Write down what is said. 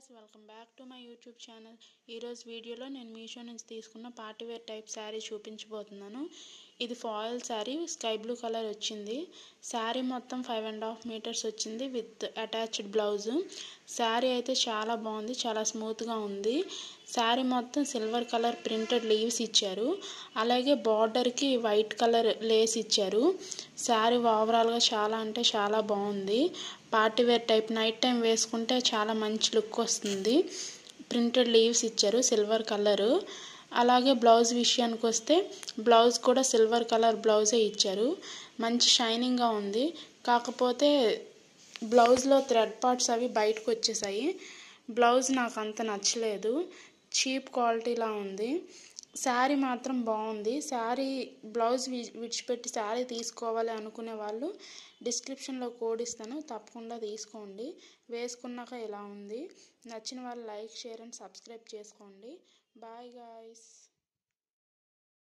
guys, welcome back to my YouTube channel. ఈ రోజు వీడియోలో నేను మీషో నుంచి తీసుకున్న పార్టీ వేర్ టైప్ సారీ చూపించబోతున్నాను. ఇది foil sorry, sky blue colour వచ్చింది. సారీ మొత్తం 5.5 మీటర్స్ వచ్చింది విత్ అటాచ్డ్ బ్లౌజ్. సారీ అయితే చాలా బాగుంది, చాలా స్మూత్ గా ఉంది. సారీ మొత్తం సిల్వర్ కలర్ ప్రింటెడ్ లీవ్స్ ఇచ్చారు. అలాగే బార్డర్ కి వైట్ కలర్ లేస్ ఇచ్చారు. సారీ ఓవరాల్ గా చాలా అంటే చాలా బాగుంది. Party wear type night time వేసుకుంటే చాలా మంచి లుక్ వస్తుంది. ప్రింటెడ్ లీవ్స్ ఇచ్చారు సిల్వర్ కలర్. అలాగే బ్లౌజ్ విషయానికి వస్తే బ్లౌజ్ కూడా సిల్వర్ కలర్ బ్లౌజే ఇచ్చారు. మంచి షైనింగ్ గా ఉంది. కాకపోతే బ్లౌజ్ లో థ్రెడ్ పార్ట్స్ అవి బయటకు వచ్చేసాయి. బ్లౌజ్ నాకు అంత నచ్చలేదు, చీప్ క్వాలిటీలా ఉంది. శారీ మాత్రం బాగుంది. శారీ బ్లౌజ్ విడిచిపెట్టి శారీ తీసుకోవాలి అనుకునే వాళ్ళు డిస్క్రిప్షన్లో కోడ్ ఇస్తాను, తప్పకుండా తీసుకోండి. వేసుకున్నాక ఇలా ఉంది. నచ్చిన వాళ్ళు లైక్, షేర్ అండ్ సబ్స్క్రైబ్ చేసుకోండి. Bye guys.